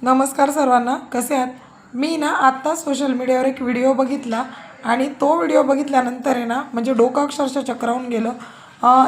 नमस्कार सर्वांना, कसे आहात? मी ना आत्ता सोशल मीडियावर एक व्हिडिओ बघितला आणि तो व्हिडिओ बघितल्यानंतर आहे ना म्हणजे डोकं अक्षरशः चक्रावून गेलं.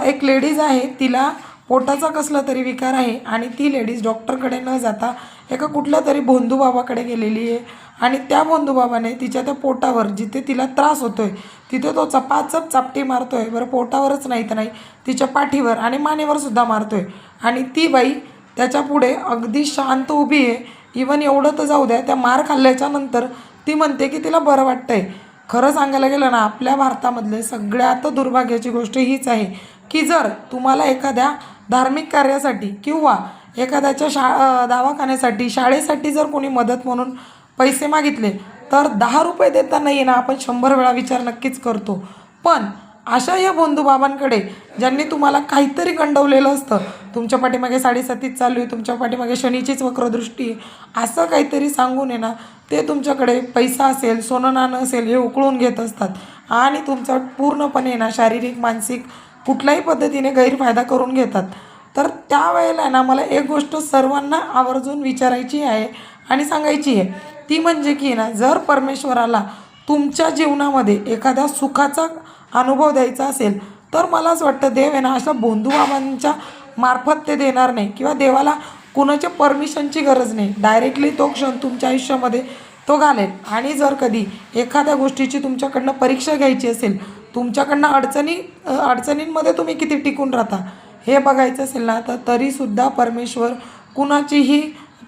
एक लेडीज आहे, तिला पोटाचा कसला तरी विकार आहे आणि ती लेडीज डॉक्टरकडे न जाता एका कुठल्या तरी भोंदूबाबाकडे गेलेली आहे आणि त्या भोंदूबाबाने तिच्या त्या पोटावर जिथे तिला त्रास होतोय तिथे तो चपाचप चापटी मारतोय. बरं, पोटावरच नाही तर नाही, तिच्या पाठीवर आणि मानेवर सुद्धा मारतोय आणि ती बाई त्याच्यापुढे अगदी शांत उभी आहे. इवन एवढं तर जाऊ द्या, त्या मार खाल्ल्याच्या नंतर ती म्हणते की तिला बरं वाटतंय. खरं सांगायला गेलं ना, आपल्या भारतामधले सगळ्यात दुर्भाग्याची गोष्ट हीच आहे की जर तुम्हाला एखाद्या धार्मिक कार्यासाठी किंवा एखाद्याच्या दवाखान्यासाठी, शाळेसाठी जर कोणी मदत म्हणून पैसे मागितले तर 10 रुपये देतानाही ना आपण 100 वेळा विचार नक्कीच करतो. पण अशा या बंधूबाबांकडे ज्यांनी तुम्हाला काहीतरी गंडवलेलं असतं, तुमच्या पाठीमागे साडेसातीच चालू आहे, तुमच्या पाठीमागे शनीचीच वक्रदृष्टी आहे, असं काहीतरी सांगून आहे ना ते तुमच्याकडे पैसा असेल, सोनं नाणं असेल हे उकळून घेत असतात आणि तुमचा पूर्णपणे ना शारीरिक, मानसिक कुठल्याही पद्धतीने गैरफायदा करून घेतात. तर त्यावेळेला ना मला एक गोष्ट सर्वांना आवर्जून विचारायची आहे आणि सांगायची आहे, ती म्हणजे की ना जर परमेश्वराला तुमच्या जीवनामध्ये एखाद्या सुखाचा अनुभव द्यायचा असेल तर मला असं वाटतं देव आहे ना अशा भोंदूबाबांच्या मार्फत ते देणार नाही किंवा देवाला कुणाच्या परमिशनची गरज नाही. डायरेक्टली तो क्षण तुमच्या आयुष्यामध्ये तो घालेल. आणि जर कधी एखाद्या गोष्टीची तुमच्याकडनं परीक्षा घ्यायची असेल, तुमच्याकडनं अडचणींमध्ये तुम्ही किती टिकून राहता हे बघायचं असेल ना, तर तरीसुद्धा परमेश्वर कुणाचीही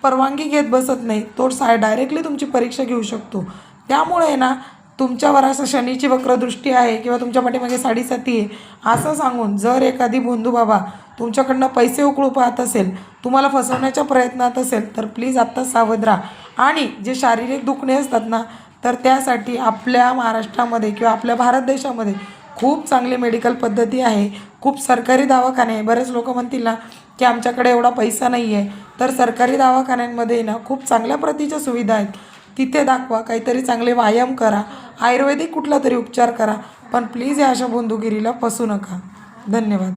परवानगी घेत बसत नाही. तो डायरेक्टली तुमची परीक्षा घेऊ शकतो. त्यामुळे ना तुमच्यावर असं शनीची वक्रदृष्टी आहे किंवा तुमच्या पाठीमागे साडेसाती आहे असं सांगून जर एखादी भोंदूबाबा तुमच्याकडनं पैसे उकळू पाहत असेल, तुम्हाला फसवण्याच्या प्रयत्नात असेल, तर प्लीज आत्ता सावध राहा. आणि जे शारीरिक दुखणे असतात ना, तर त्यासाठी आपल्या महाराष्ट्रामध्ये किंवा आपल्या भारत देशामध्ये खूप चांगली मेडिकल पद्धती आहे, खूप सरकारी दवाखाने आहे. बरेच लोक म्हणतील ना की आमच्याकडे एवढा पैसा नाही आहे, तर सरकारी दवाखान्यांमध्ये ना खूप चांगल्या प्रतीच्या सुविधा आहेत. तिथे दाखवा, काहीतरी चांगले व्यायाम करा, आयुर्वेदिक कुठला तरी उपचार करा, पण प्लीज या अशा बंधुगिरीला फसू नका. धन्यवाद.